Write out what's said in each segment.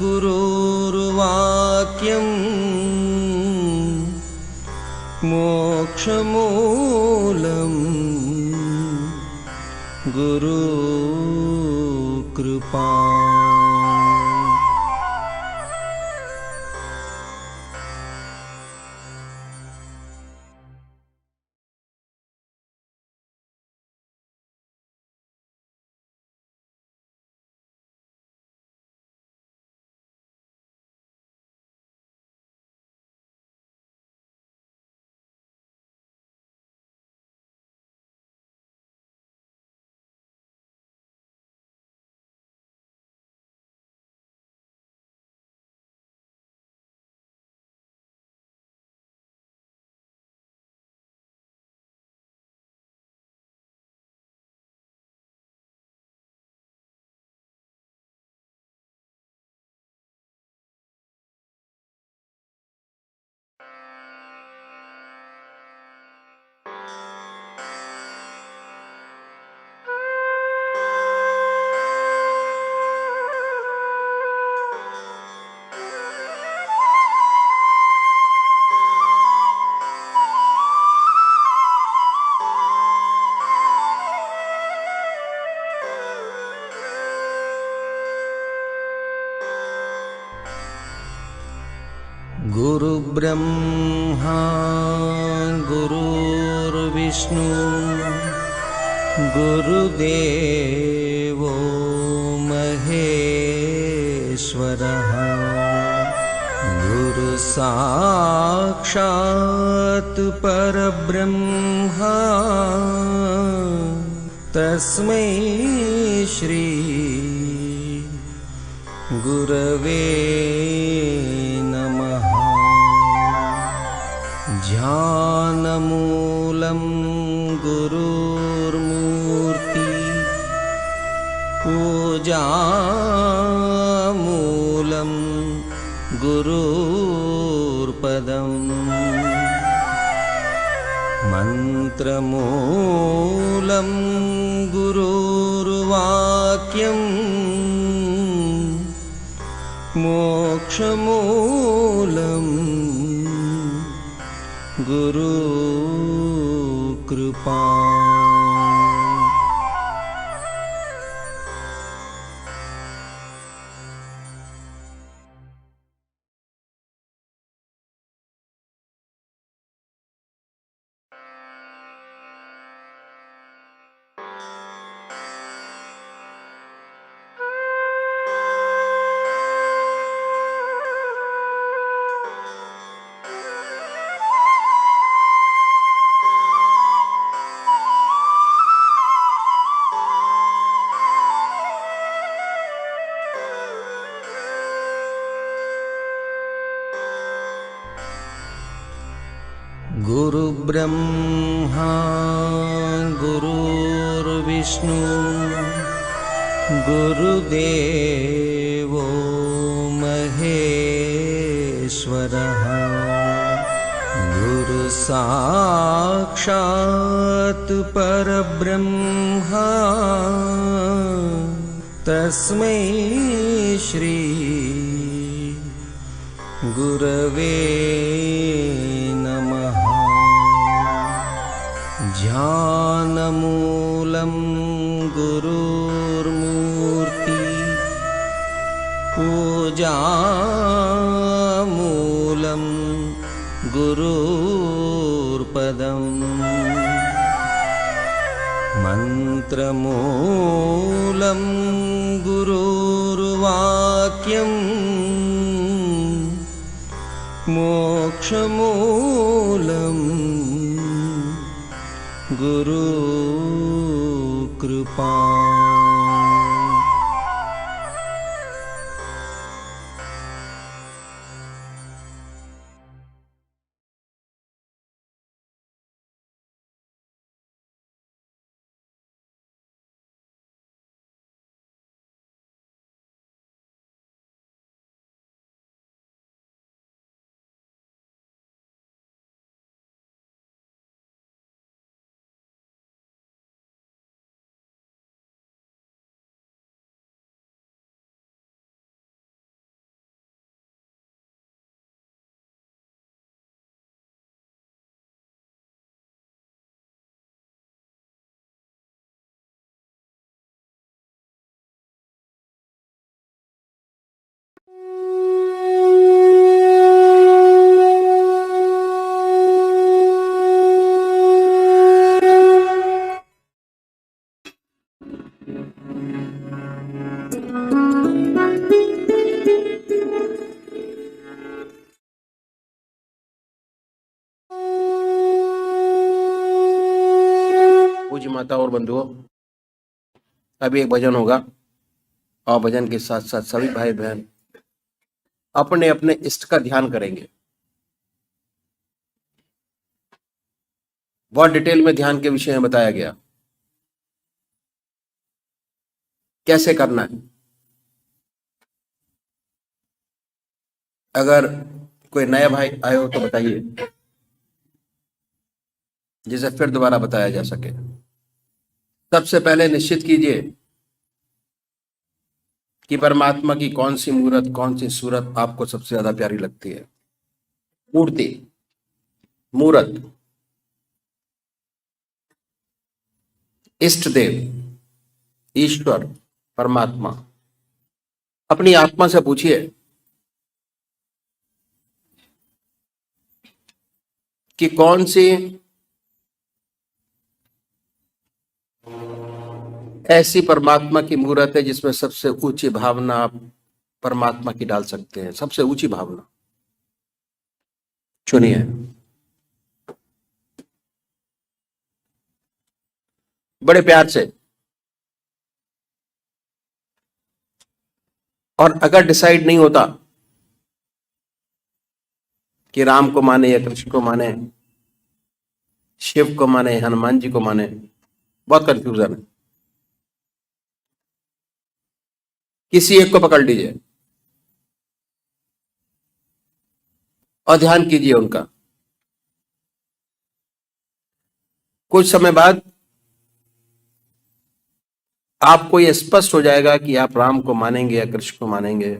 गुरुर्वाक्यम् मोक्षमूलं गुरुकृपा। गुरुब्रह्मा गुरुर्विष्णु गुरुदेवो महेश्वरः गुरुसाक्षात् परब्रह्मा तस्मै श्री गुरवे नमः। ध्यानमूलं गुरुर्मूर्ति पूजामूलं गुरुर्पदम् मन्त्रमूलं गुरुर्वाक्यम् मोक्षमूलं गुरुकृपा। गुरुब्रह्मा गुरुर्विष्णु गुरुदेवो महेश्वरः गुरुसाक्षात् परब्रह्मा तस्मै श्री गुरवे नमः। ध्यानमूलं गुरुर्मूर्ति पूजामूलं गुरुर्पदम् मन्त्रमूलं गुरुर्वाक्यम् मोक्षमूलं गुरुकृपा। माताओं और बंधुओं, अभी एक भजन होगा और भजन के साथ साथ सभी भाई बहन अपने अपने इष्ट का ध्यान करेंगे। बहुत डिटेल में ध्यान के विषय में बताया गया, कैसे करना है। अगर कोई नया भाई आए हो तो बताइए, जिसे फिर दोबारा बताया जा सके। सबसे पहले निश्चित कीजिए कि परमात्मा की कौन सी मूर्त, कौन सी सूरत आपको सबसे ज्यादा प्यारी लगती है। मूर्ति, मूर्त, इष्ट देव, ईश्वर, परमात्मा। अपनी आत्मा से पूछिए कि कौन सी ऐसी परमात्मा की मूर्त है जिसमें सबसे ऊंची भावना आप परमात्मा की डाल सकते हैं। सबसे ऊंची भावना चुनिए, बड़े प्यार से। और अगर डिसाइड नहीं होता कि राम को माने या कृष्ण को माने, शिव को माने, हनुमान जी को माने, बहुत कंफ्यूजन है, किसी एक को पकड़ लीजिए और ध्यान कीजिए उनका। कुछ समय बाद आपको यह स्पष्ट हो जाएगा कि आप राम को मानेंगे या कृष्ण को मानेंगे,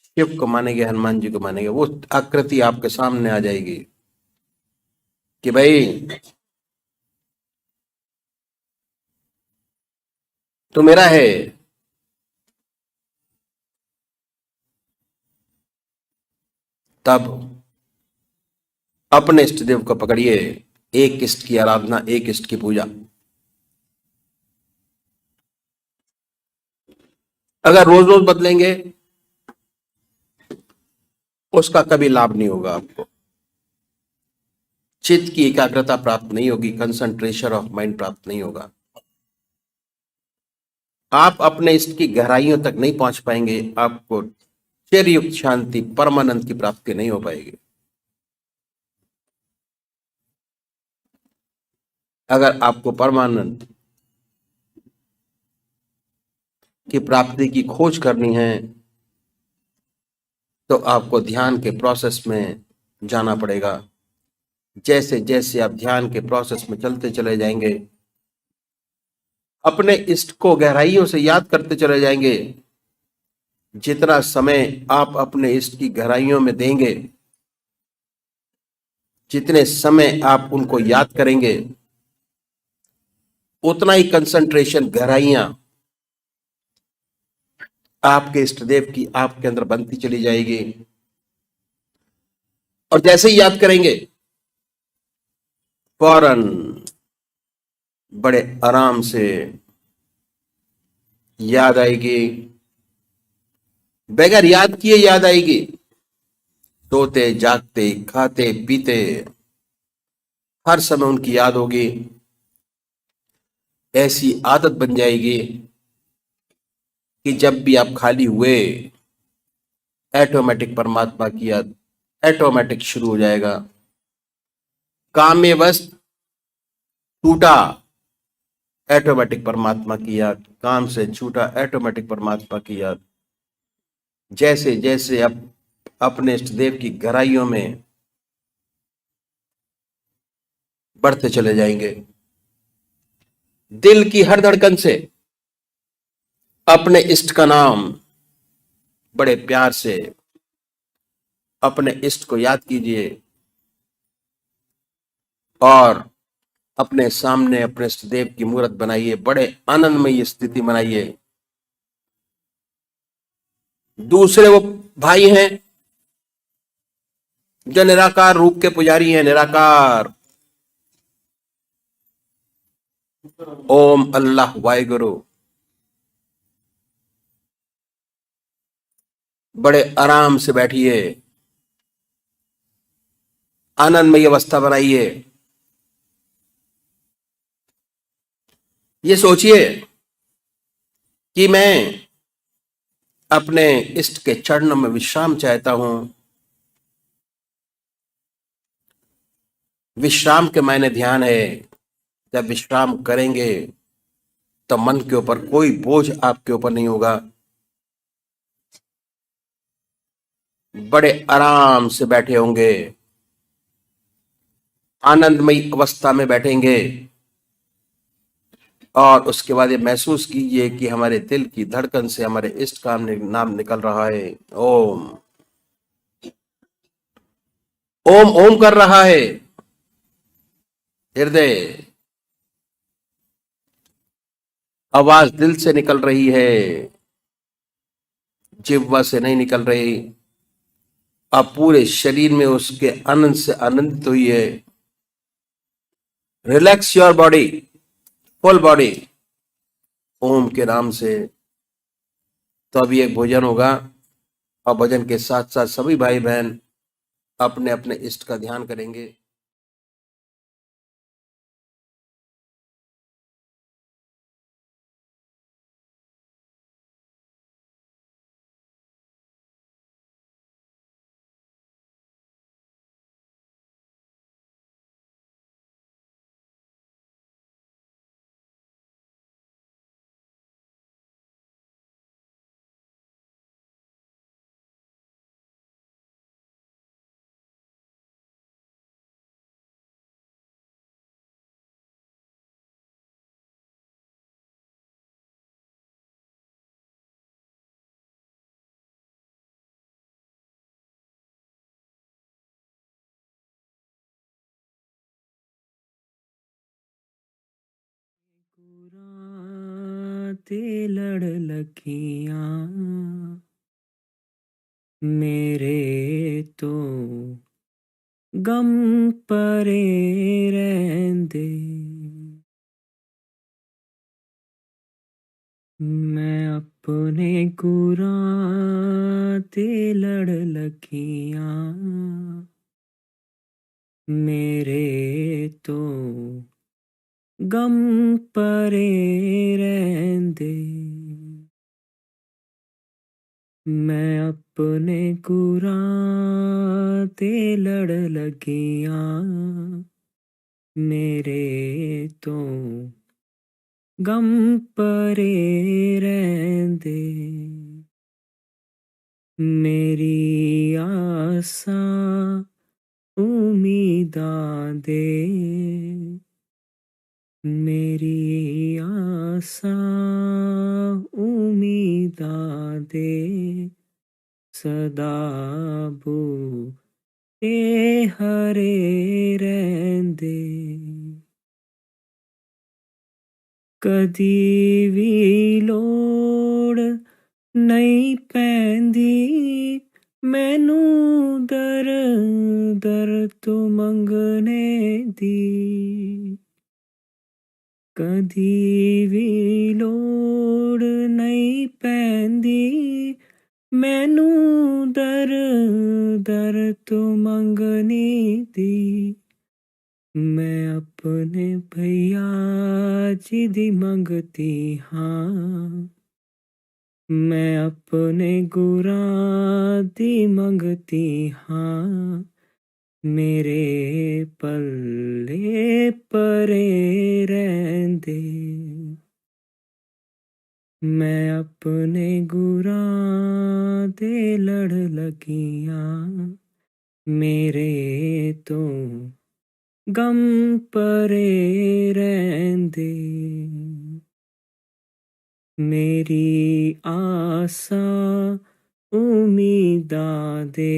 शिव को मानेंगे, हनुमान जी को मानेंगे। वो आकृति आपके सामने आ जाएगी कि भाई तू मेरा है। तब अपने इष्ट देव को पकड़िए, एक इष्ट की आराधना, एक इष्ट की पूजा। अगर रोज रोज बदलेंगे उसका कभी लाभ नहीं होगा आपको। चित्त की एकाग्रता प्राप्त नहीं होगी, कंसंट्रेशन ऑफ माइंड प्राप्त नहीं होगा। आप अपने इष्ट की गहराइयों तक नहीं पहुंच पाएंगे, आपको चिरयुक्त शांति, परमानंद की प्राप्ति नहीं हो पाएगी। अगर आपको परमानंद की प्राप्ति की खोज करनी है तो आपको ध्यान के प्रोसेस में जाना पड़ेगा। जैसे जैसे आप ध्यान के प्रोसेस में चलते चले जाएंगे, अपने इष्ट को गहराइयों से याद करते चले जाएंगे। जितना समय आप अपने इष्ट की गहराइयों में देंगे, जितने समय आप उनको याद करेंगे, उतना ही कंसंट्रेशन, गहराइयां आपके इष्ट देव की आपके अंदर बनती चली जाएगी। और जैसे ही याद करेंगे, फौरन बड़े आराम से याद आएगी, बगैर याद किए याद आएगी। सोते जागते, खाते पीते, हर समय उनकी याद होगी। ऐसी आदत बन जाएगी कि जब भी आप खाली हुए, ऑटोमेटिक परमात्मा की याद ऑटोमेटिक शुरू हो जाएगा। काम में बस छूटा, ऑटोमेटिक परमात्मा की याद, काम से छूटा, ऑटोमेटिक परमात्मा की याद। जैसे जैसे आप अपने इष्ट देव की गहराइयों में बढ़ते चले जाएंगे, दिल की हर धड़कन से अपने इष्ट का नाम बड़े प्यार से अपने इष्ट को याद कीजिए और अपने सामने अपने इष्ट देव की मूर्त बनाइए। बड़े आनंदमय स्थिति बनाइए। दूसरे वो भाई हैं जो निराकार रूप के पुजारी हैं, निराकार। ओम अल्लाह वाहिगुरु। बड़े आराम से बैठिए, आनंदमय अवस्था बनाइए। ये सोचिए कि मैं अपने इष्ट के चरणों में विश्राम चाहता हूं। विश्राम के मायने ध्यान है। जब विश्राम करेंगे तो मन के ऊपर कोई बोझ आपके ऊपर नहीं होगा। बड़े आराम से बैठे होंगे, आनंदमयी अवस्था में बैठेंगे और उसके बाद ये महसूस कीजिए कि हमारे दिल की धड़कन से हमारे इष्ट का नाम निकल रहा है। ओम ओम ओम कर रहा है। हृदय आवाज दिल से निकल रही है, जिह्वा से नहीं निकल रही। आप पूरे शरीर में उसके आनंद से आनंदित हुई है। Relax your body, full body, Om के नाम से। तो अभी एक भोजन होगा और भोजन के साथ साथ सभी भाई बहन अपने अपने इष्ट का ध्यान करेंगे। ते लड़ लखियां मेरे तो गम परे रहंदे। मैं अपने गुरां ते लड़ लखियां मेरे तो गम परे रहंदे। मैं अपने गुरां ते लड़ लगियां मेरे तो गम परे रहंदे। मेरी आसा उम्मीदां दे मेरी आसा उम्मीदां दे सदा बूटे हरे रहंदे। कदी भी लोड़ नहीं पैंदी मैनू दर दर तो मंगने दी। कदी भी लोड़ नहीं पैंदी मैनू दर दर तो मंगने दी। मैं अपने भैया जी दी मंगती हाँ। मैं अपने गुरां दी मंगती हाँ। मेरे पल्ले परे रहंदे। मैं अपने गुरां दे लड़ लगियां मेरे तो गम परे रहंदे। मेरी आसा उम्मीदां दे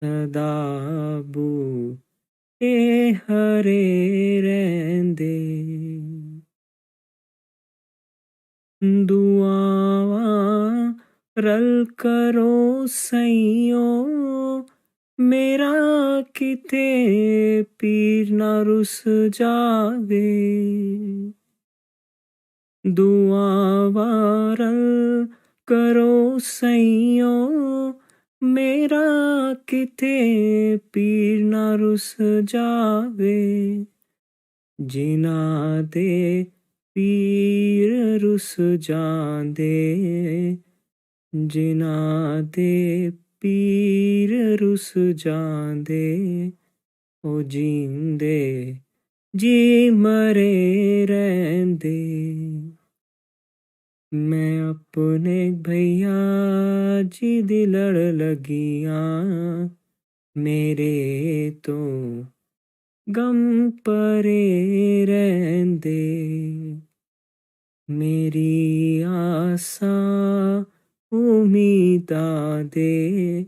सदा बूटे हरे रहंदे। दुआवां रल करो सइयो मेरा किते पीर ना रुस जावे। दुआवां रल करो सइयो मेरा किते पीर ना रुस जावे। जिन्हां दे पीर रुस जांदे, जिन्हां दे पीर रुस जांदे, ओ जींदे जी मरे रैंदे। मैं अपने भैया जी दी लड़ लगियां, मेरे तो गम परे रैंदे। मेरी आसां उम्मीदां दे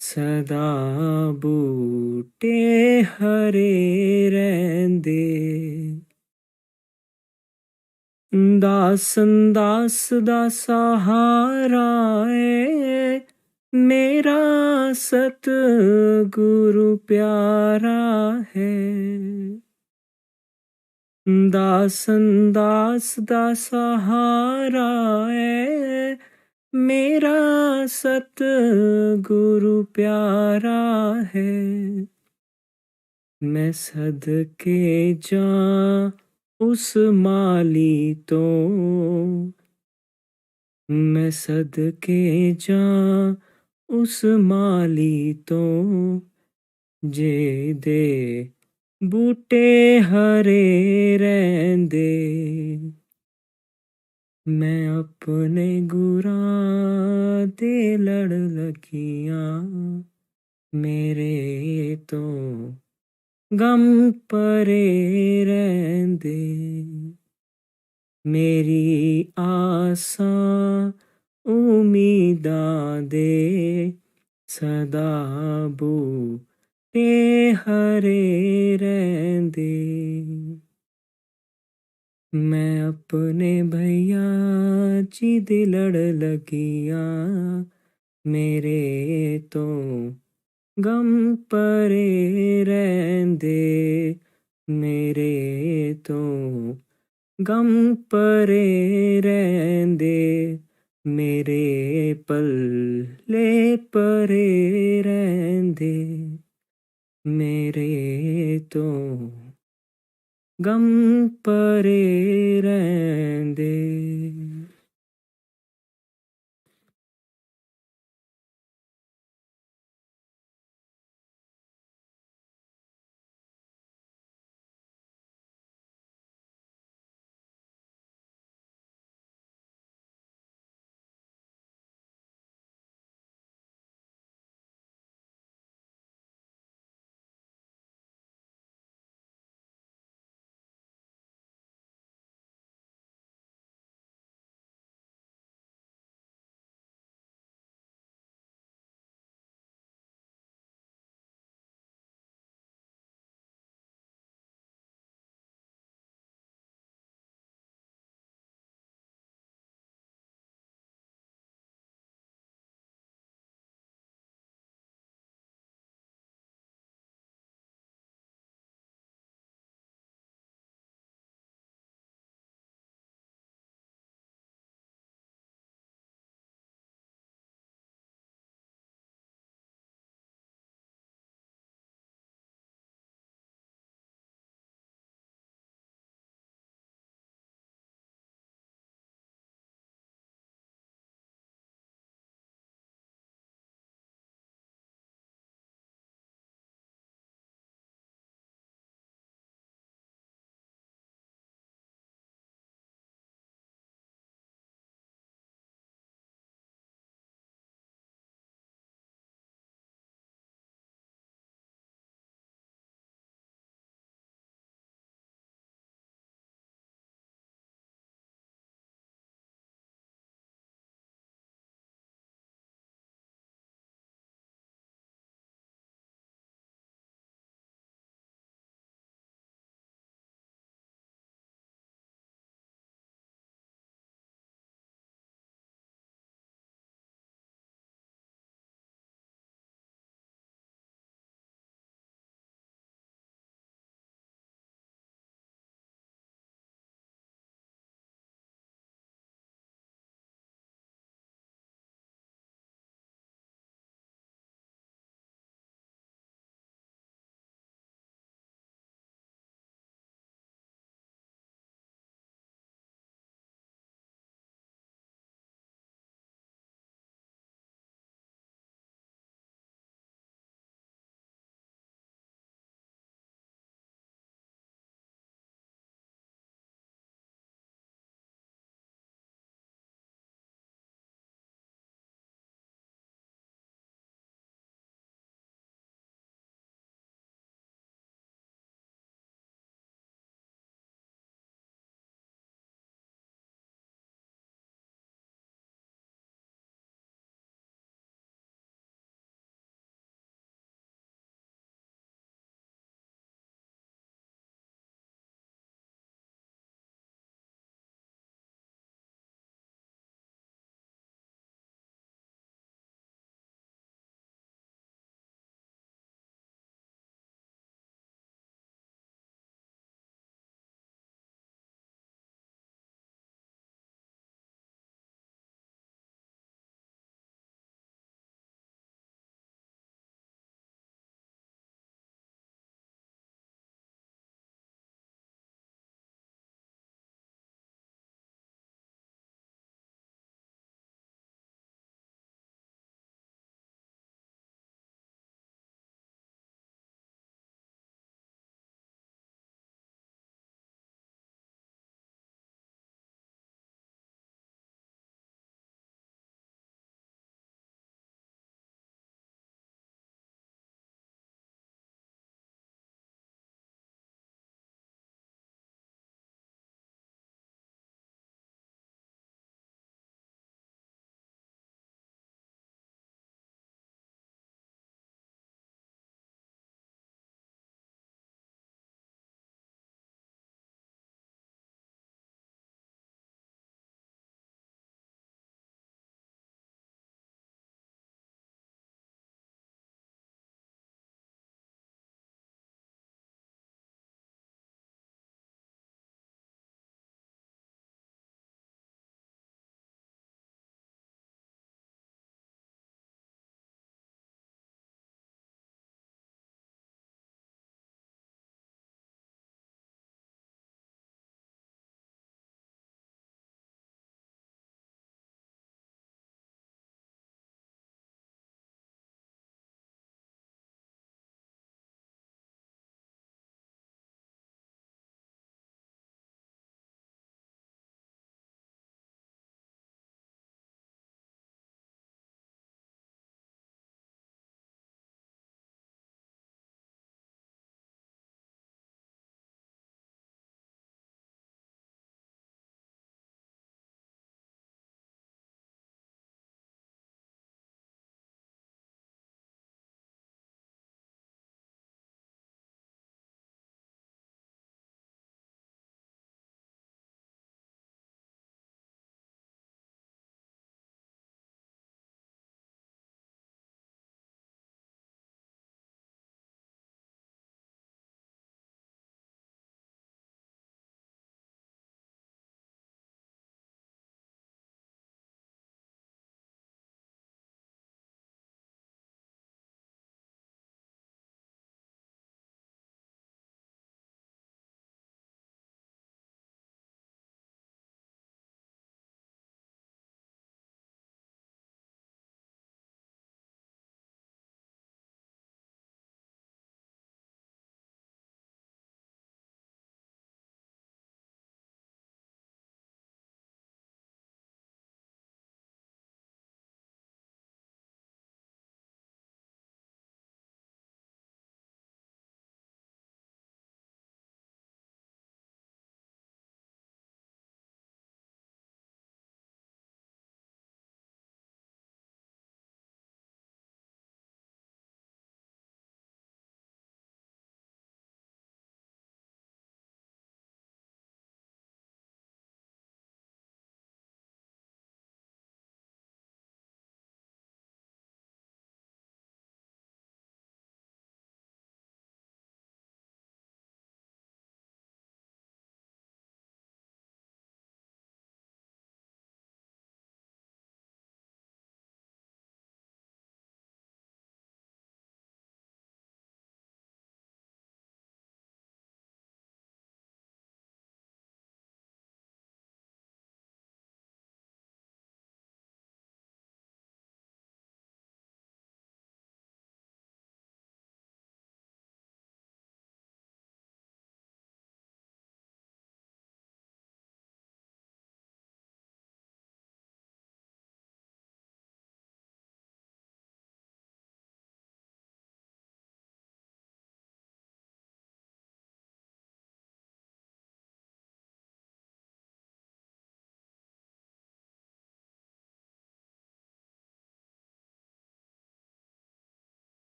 सदा बूटे हरे रैंदे। दासन दास दा सहारा ऐ मेरा सतगुरु प्यारा है। दासन दास दा सहारा ऐ मेरा सतगुरु प्यारा है। मैं सदके जां उस माली तो, मैं सदके जां उस माली तो, जेदे बूटे हरे रैंदे। मैं अपने गुरां दे लड़ लगियां, मेरे तो गम परे रैंदे। मेरी आसां उम्मीदां दे सदा बूटे हरे रैंदे। मैं अपने भैया जी दी लड़ लगियां, मेरे तो गम परे रैंदे। मेरे तो गम परे रैंदे, मेरे पल्ले परे रैंदे। मेरे तो गम परे रैंदे।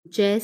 जय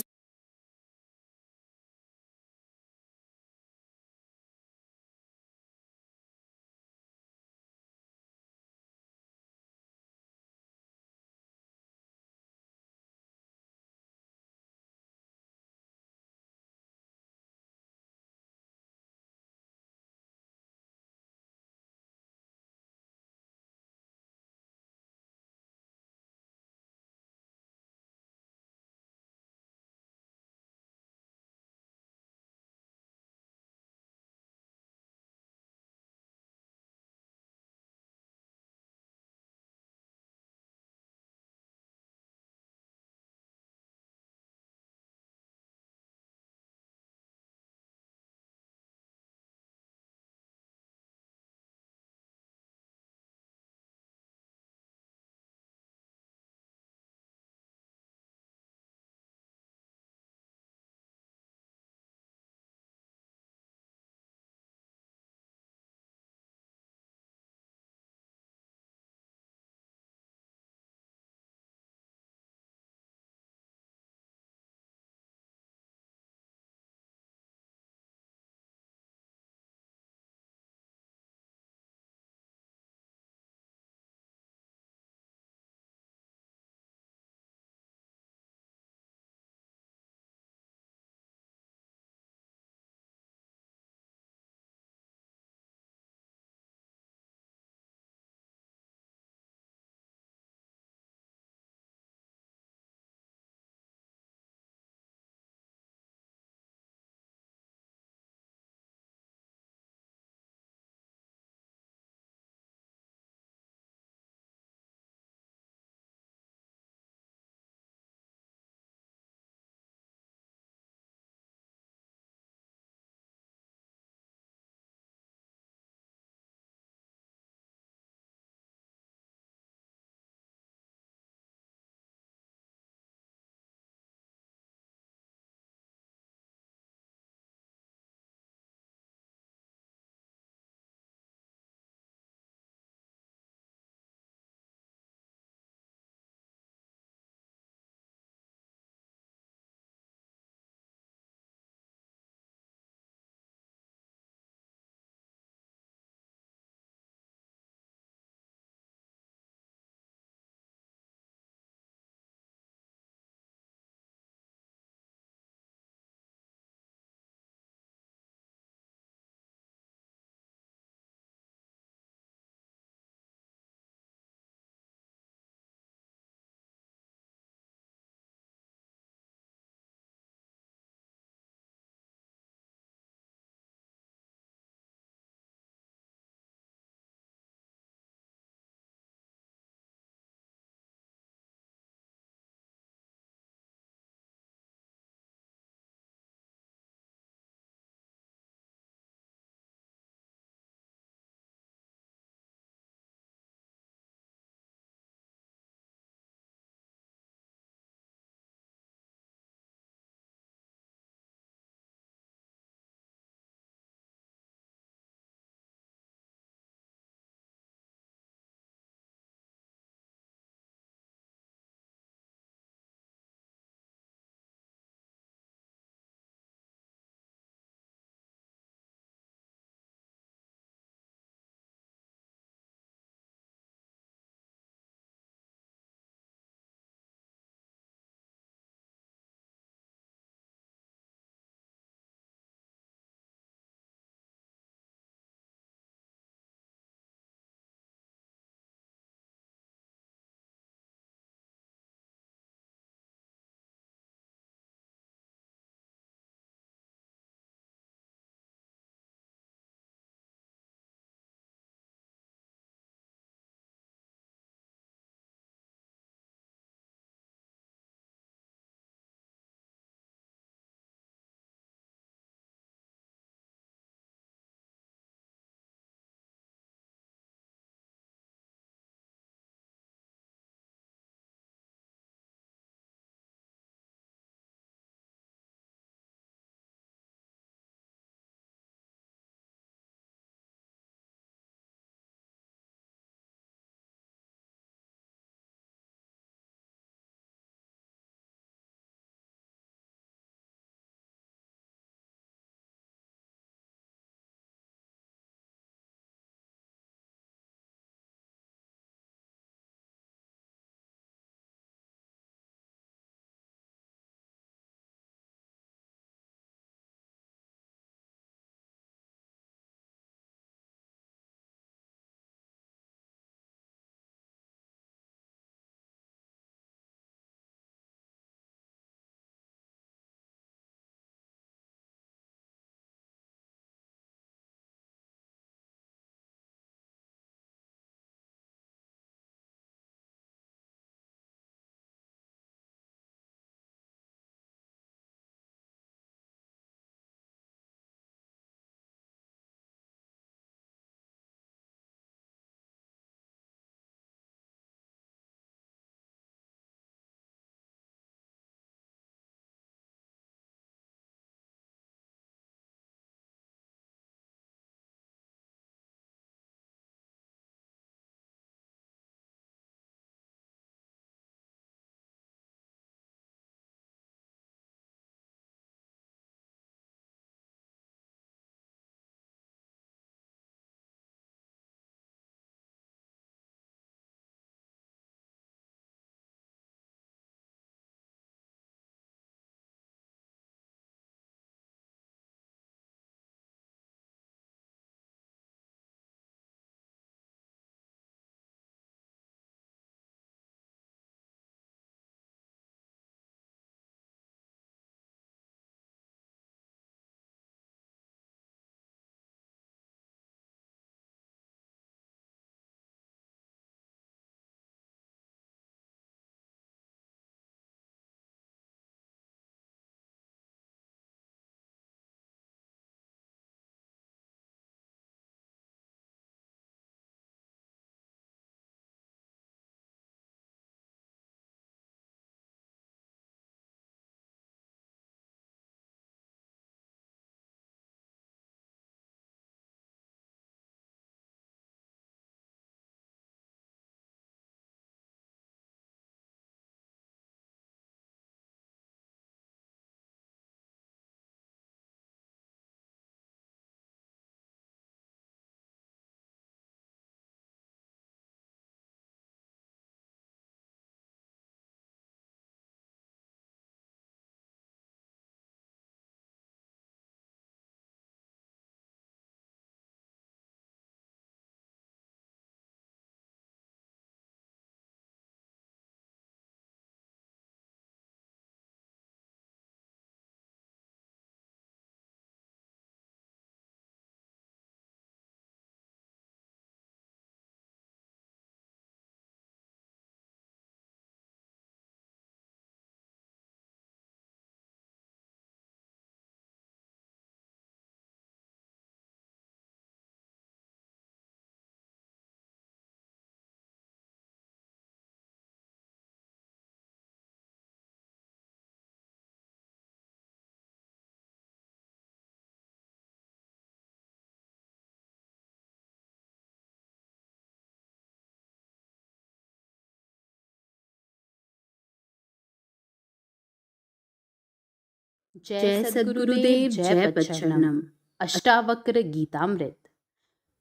जय सद्गुरुदेव जय पच्चरणम। अष्टावक्र गीतामृत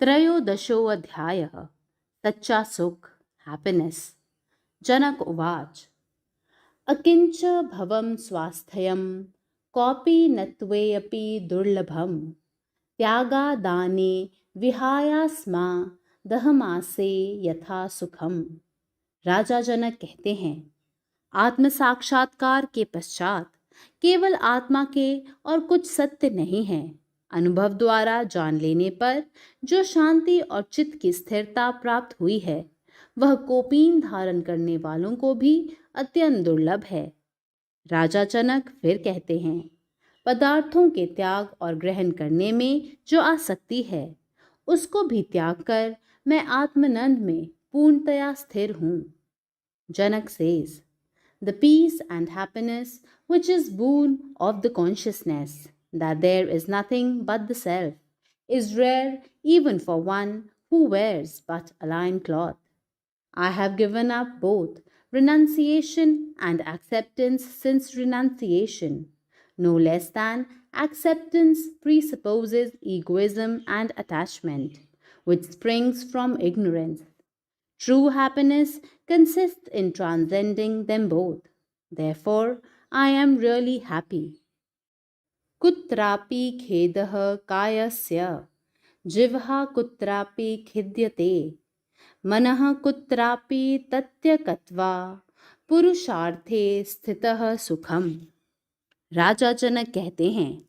त्रयोदशो अध्यायः सच्चा सुख हैप्पीनेस। जनक उवाच अकिंच भवं स्वास्थ्यं कोऽपि नत्वेऽपि दुर्लभं त्यागादाने विहायास्मा दहमासे यथा सुखम। राजा जनक कहते हैं, आत्म साक्षात्कार के पश्चात केवल आत्मा के और कुछ सत्य नहीं है। अनुभव द्वारा जान लेने पर जो शांति और चित्त की स्थिरता प्राप्त हुई है वह कोपीन धारण करने वालों को भी अत्यंत दुर्लभ है। राजा जनक फिर कहते हैं, पदार्थों के त्याग और ग्रहण करने में जो आसक्ति है उसको भी त्याग कर मैं आत्मानंद में पूर्णतया स्थिर हूँ। जनक says, the peace and happiness which is boon of the consciousness that there is nothing but the self is rare even for one who wears but a lion cloth. I have given up both renunciation and acceptance, since renunciation, no less than acceptance, presupposes egoism and attachment, which springs from ignorance. True happiness consists in transcending them both. Therefore, I am really happy. कुत्रापि खेदः कायस्य जिह्वा कुत्रापि खिद्यते मनः कुत्रापि तत्यक्त्वा पुरुषार्थे स्थितः सुखम। राजा जनक कहते हैं,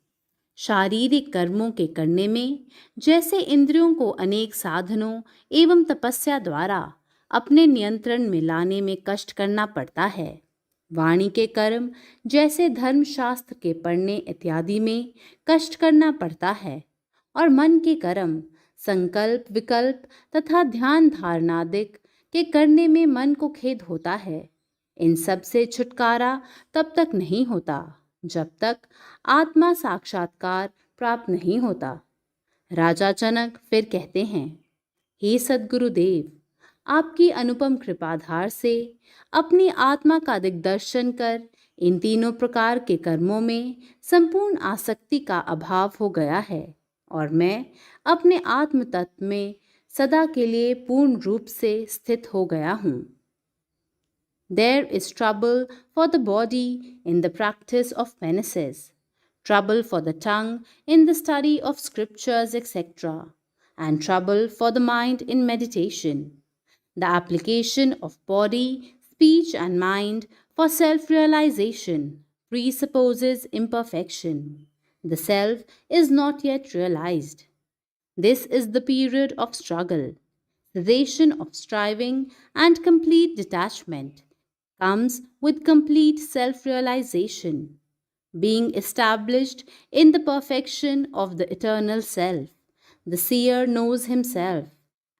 शारीरिक कर्मों के करने में जैसे इंद्रियों को अनेक साधनों एवं तपस्या द्वारा अपने नियंत्रण में लाने में कष्ट करना पड़ता है, वाणी के कर्म जैसे धर्मशास्त्र के पढ़ने इत्यादि में कष्ट करना पड़ता है, और मन के कर्म संकल्प विकल्प तथा ध्यान धारणादिक के करने में मन को खेद होता है। इन सब से छुटकारा तब तक नहीं होता जब तक आत्मा साक्षात्कार प्राप्त नहीं होता। राजा जनक फिर कहते हैं, हे सद्गुरुदेव, आपकी अनुपम कृपाधार से अपनी आत्मा का दिग्दर्शन कर इन तीनों प्रकार के कर्मों में संपूर्ण आसक्ति का अभाव हो गया है और मैं अपने आत्म तत्व में सदा के लिए पूर्ण रूप से स्थित हो गया हूँ। There is trouble for the body in the practice of penances, trouble for the tongue in the study of scriptures, etc., and trouble for the mind in meditation. The application of body, speech, and mind for self-realization presupposes imperfection. The self is not yet realized. This is the period of struggle. Cessation of striving and complete detachment comes with complete self-realization, being established in the perfection of the eternal self. The seer knows himself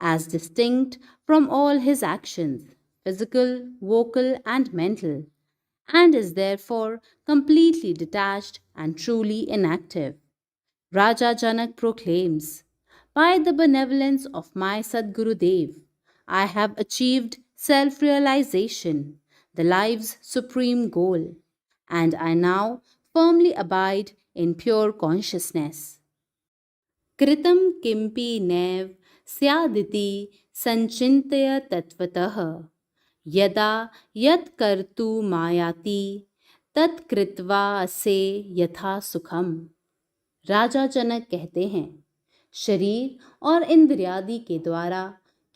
as distinct from all his actions, physical, vocal, and mental, and is therefore completely detached and truly inactive. Raja Janak proclaims, by the benevolence of my Sadgurudev, I have achieved self-realization, the life's supreme goal, and I now firmly abide in pure consciousness. कृतं किमपि नैव स्यादिति संचिन्तय तत्वतः यदा यत् कर्तुमायाति तत्कृत्वा असे यथा सुखम। राजा जनक कहते हैं, शरीर और इंद्रियादि के द्वारा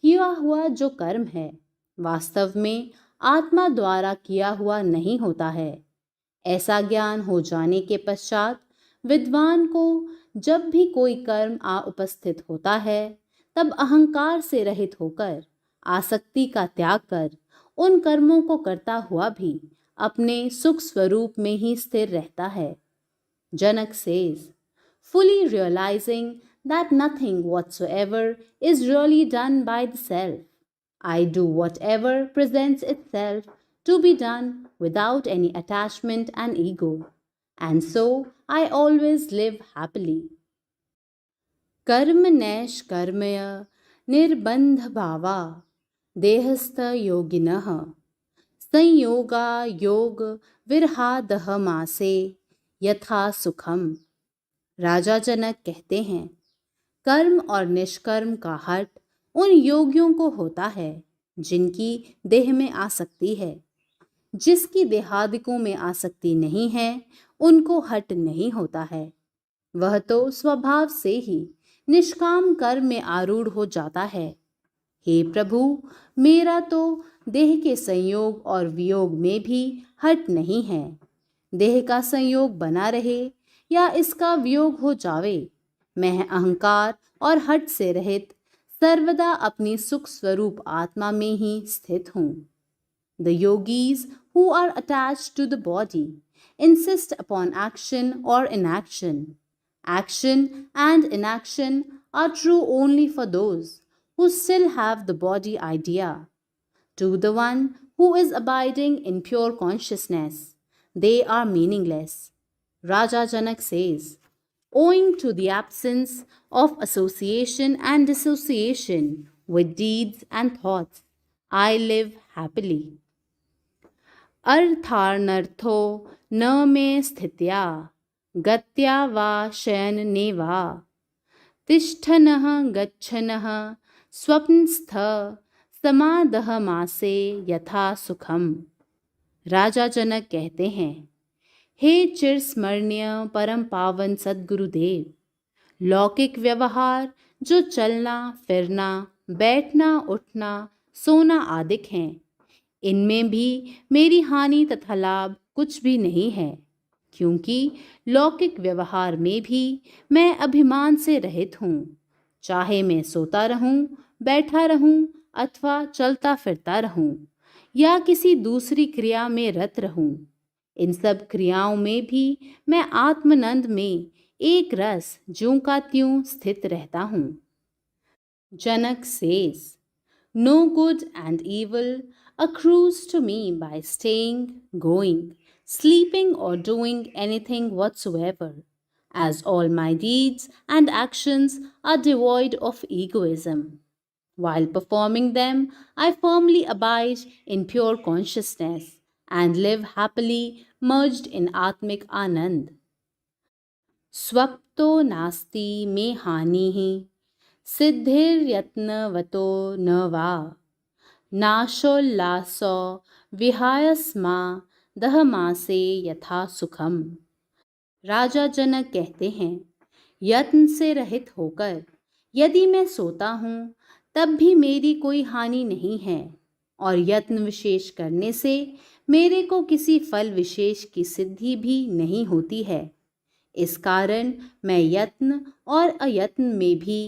किया हुआ जो कर्म है वास्तव में आत्मा द्वारा किया हुआ नहीं होता है। ऐसा ज्ञान हो जाने के पश्चात विद्वान को जब भी कोई कर्म आ उपस्थित होता है तब अहंकार से रहित होकर आसक्ति का त्याग कर उन कर्मों को करता हुआ भी अपने सुख स्वरूप में ही स्थिर रहता है। जनक says, fully realizing that nothing whatsoever is really done by the self, I do whatever presents itself to be done without any attachment and ego, and so I always live happily. कर्म नैष कर्मय निर्बंध भावा देहस्थ योगिनः संयोगा योग विरहादह मासे यथा सुखम। राजा जनक कहते हैं, कर्म और निष्कर्म का हट उन योगियों को होता है जिनकी देह में आसक्ति है। जिसकी देहादिकों में आसक्ति नहीं है, उनको हट नहीं होता है। वह तो स्वभाव से ही निष्काम कर्म में आरूढ़ हो जाता है। हे प्रभु, मेरा तो देह के संयोग और वियोग में भी हट नहीं है। देह का संयोग बना रहे या इसका वियोग हो जावे, मैं अहंकार और हट से रहित सर्वदा अपनी सुख स्वरूप आत्मा में ही स्थित हूँ। The yogis who are attached to the body insist upon action or inaction. Action and inaction are true only for those who still have the body idea. To the one who is abiding in pure consciousness, they are meaningless. Raja Janak says, owing to the absence of association and dissociation with deeds and thoughts, I live happily. अर्थानर्थो न मे स्थित्या गत्या वा शयने वा तिष्ठनः गच्छनः स्वप्नस्थ समादहमासे यथा सुखम। राजा जनक कहते हैं, हे चिरस्मरणीय परम पावन सद्गुरुदेव, लौकिक व्यवहार जो चलना फिरना बैठना उठना सोना आदिक हैं, इनमें भी मेरी हानि तथा लाभ कुछ भी नहीं है, क्योंकि लौकिक व्यवहार में भी मैं अभिमान से रहित हूँ। चाहे मैं सोता रहूं, बैठा रहूं अथवा चलता फिरता रहूं या किसी दूसरी क्रिया में रत रहूं, इन सब क्रियाओं में भी मैं आत्मानंद में एक रस ज्यों का त्यों स्थित रहता हूँ। जनक says, no good and evil accrues to me by staying, going, sleeping or doing anything whatsoever, as all my deeds and actions are devoid of egoism. While performing them, I firmly abide in pure consciousness and live happily merged in Atmic Anand. Swapto nasti me hanihi सिद्धिर्यत्नवतो न वा नाशोल्लासो विहायस्मा दहमासे यथा सुखम। राजा जनक कहते हैं, यत्न से रहित होकर यदि मैं सोता हूँ तब भी मेरी कोई हानि नहीं है, और यत्न विशेष करने से मेरे को किसी फल विशेष की सिद्धि भी नहीं होती है। इस कारण मैं यत्न और अयत्न में भी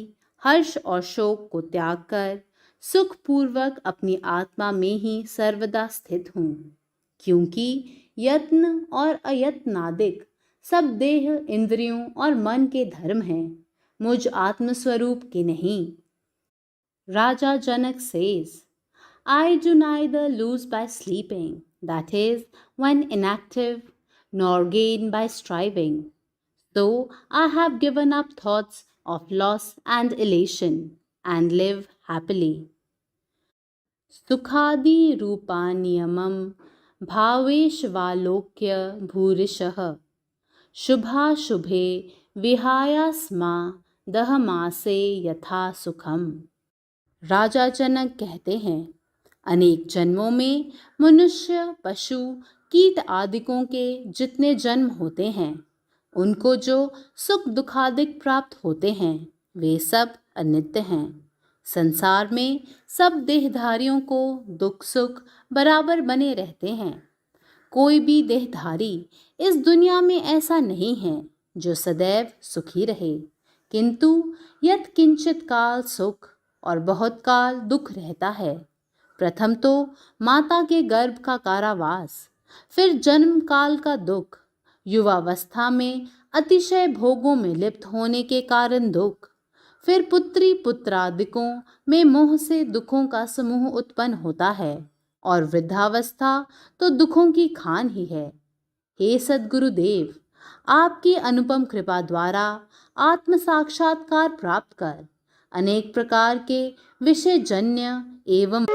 हर्ष और शोक को त्याग कर सुखपूर्वक अपनी आत्मा में ही सर्वदा स्थित हूँ, क्योंकि यत्न और अयत्नादिक सब देह इंद्रियों और मन के धर्म हैं, मुझ आत्मस्वरूप के नहीं। राजा जनक says, I do neither lose by sleeping, that is, when inactive, nor gain by striving. So I have given up thoughts of loss and elation and live happily. सुखादि रूपानियमं भावेशवालोक्य भूरिशः शुभाशुभे विहायास्मा दहमासे यथा सुखम। राजा जनक कहते हैं, अनेक जन्मों में मनुष्य पशु कीट आदिकों के जितने जन्म होते हैं, उनको जो सुख दुखादिक प्राप्त होते हैं वे सब अनित्य हैं। संसार में सब देहधारियों को दुख सुख बराबर बने रहते हैं। कोई भी देहधारी इस दुनिया में ऐसा नहीं है जो सदैव सुखी रहे, किंतु यत् किंचित काल सुख और बहुत काल दुख रहता है। प्रथम तो माता के गर्भ का कारावास, फिर जन्म काल का दुख, युवावस्था में अतिशय भोगों में लिप्त होने के कारण दुख, फिर पुत्री पुत्रादिकों में मोह से दुखों का समूह उत्पन्न होता है, और वृद्धावस्था तो दुखों की खान ही है। हे सद्गुरुदेव, आपकी अनुपम कृपा द्वारा आत्म साक्षात्कार प्राप्त कर अनेक प्रकार के विषय जन्य एवं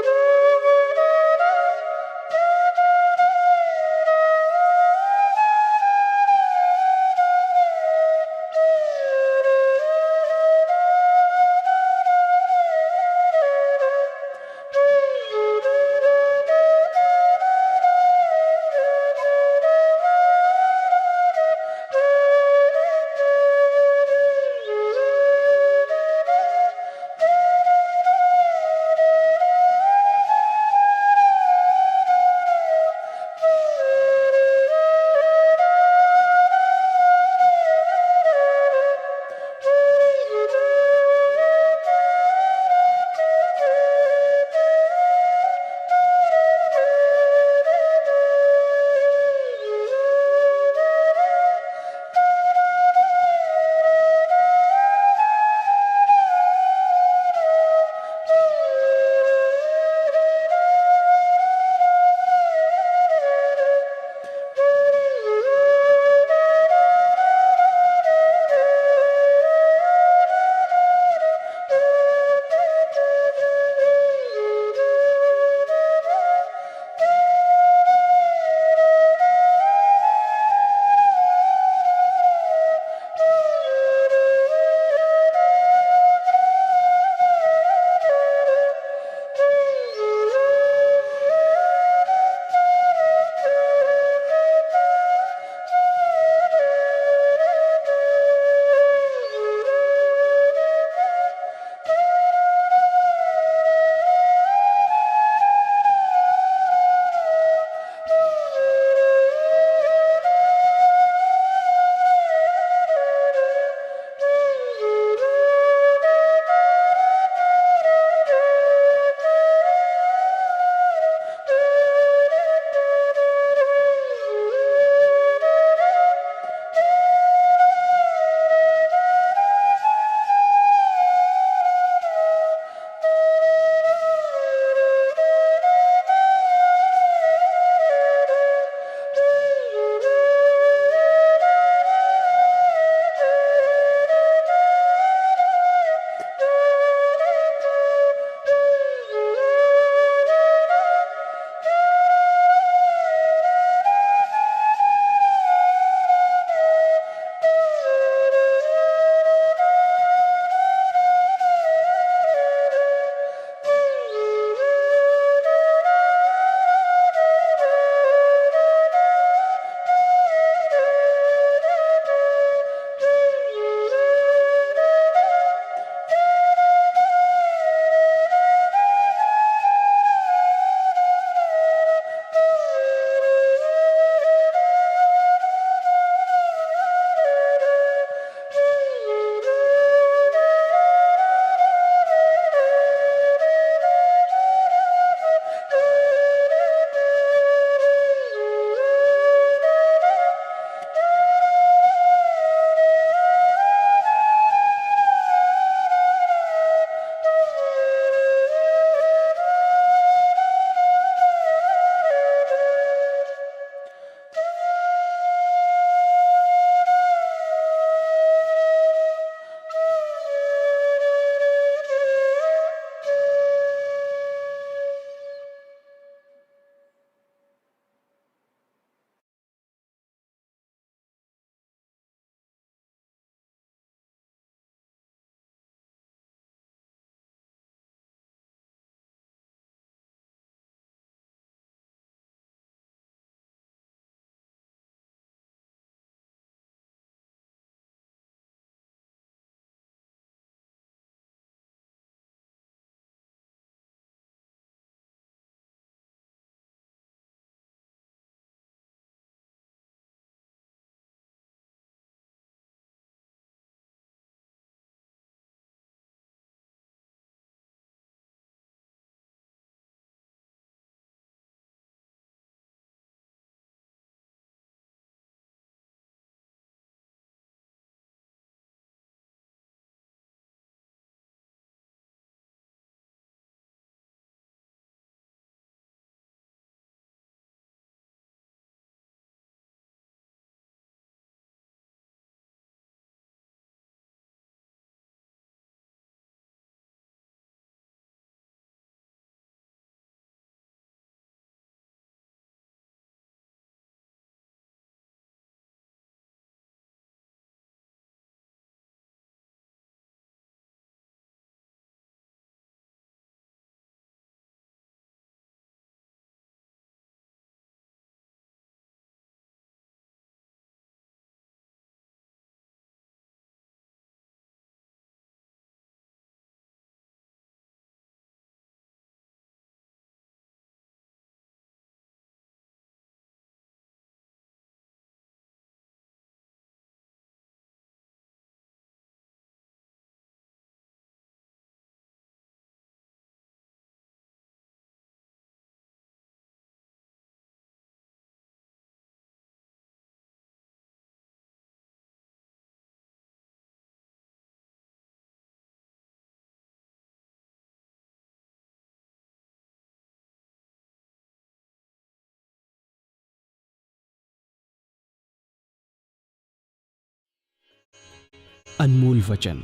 अनमोल वचन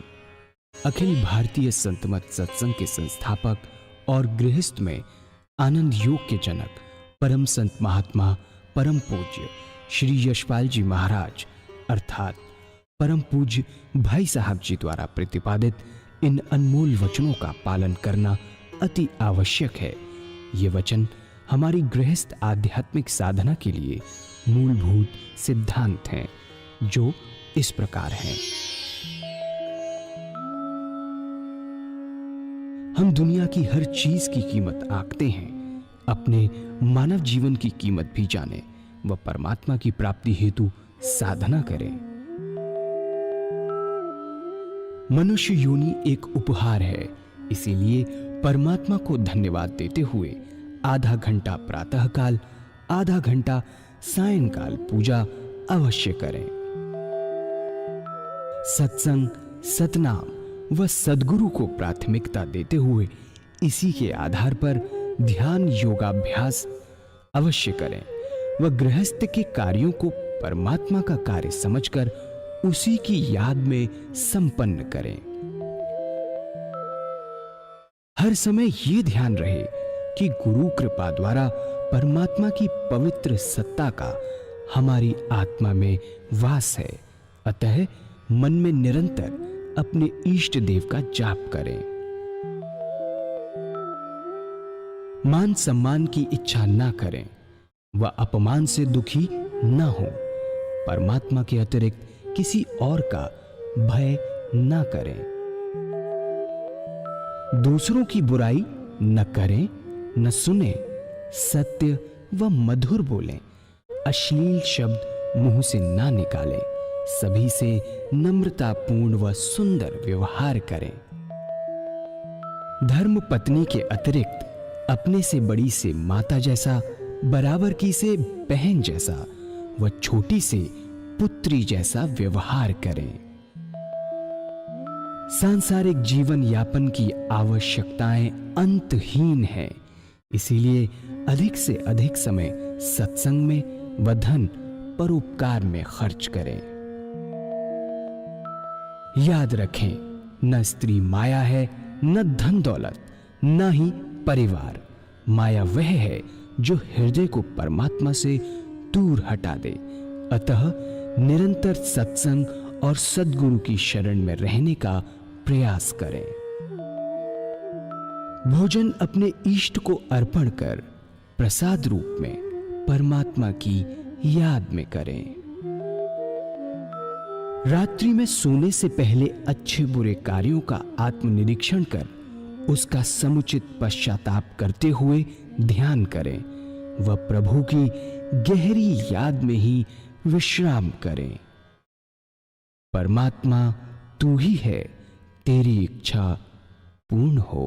अखिल भारतीय संत मत सत्संग के संस्थापक और गृहस्थ में आनंद योग के जनक परम संत महात्मा परम पूज्य श्री यशपाल जी महाराज अर्थात परम पूज्य भाई साहब जी द्वारा प्रतिपादित इन अनमोल वचनों का पालन करना अति आवश्यक है। ये वचन हमारी गृहस्थ आध्यात्मिक साधना के लिए मूलभूत सिद्धांत हैं, जो इस प्रकार हैं। हम दुनिया की हर चीज की कीमत आंकते हैं, अपने मानव जीवन की कीमत भी जाने व परमात्मा की प्राप्ति हेतु साधना करें। मनुष्य योनि एक उपहार है, इसीलिए परमात्मा को धन्यवाद देते हुए आधा घंटा प्रातःकाल, आधा घंटा सायंकाल पूजा अवश्य करें। सत्संग, सतनाम व सद्गुरु को प्राथमिकता देते हुए इसी के आधार पर ध्यान योगाभ्यास अवश्य करें व गृहस्थ के कार्यों को परमात्मा का कार्य समझकर उसी की याद में संपन्न करें। हर समय ये ध्यान रहे कि गुरु कृपा द्वारा परमात्मा की पवित्र सत्ता का हमारी आत्मा में वास है, अतः मन में निरंतर अपने इष्ट देव का जाप करें। मान सम्मान की इच्छा ना करें व अपमान से दुखी ना हो। परमात्मा के अतिरिक्त किसी और का भय ना करें। दूसरों की बुराई न करें, न सुने, सत्य व मधुर बोलें, अश्लील शब्द मुंह से ना निकालें, सभी से नम्रतापूर्ण व सुंदर व्यवहार करें। धर्म पत्नी के अतिरिक्त अपने से बड़ी से माता जैसा, बराबर की से बहन जैसा व छोटी से पुत्री जैसा व्यवहार करें। सांसारिक जीवन यापन की आवश्यकताएं अंतहीन हैं, इसीलिए अधिक से अधिक समय सत्संग में व धन परोपकार में खर्च करें। याद रखें, न स्त्री माया है, न धन दौलत, न ही परिवार। माया वह है जो हृदय को परमात्मा से दूर हटा दे। अतः निरंतर सत्संग और सद्गुरु की शरण में रहने का प्रयास करें। भोजन अपने इष्ट को अर्पण कर प्रसाद रूप में परमात्मा की याद में करें। रात्रि में सोने से पहले अच्छे बुरे कार्यों का आत्मनिरीक्षण कर उसका समुचित पश्चाताप करते हुए ध्यान करें व प्रभु की गहरी याद में ही विश्राम करें। परमात्मा तू ही है, तेरी इच्छा पूर्ण हो।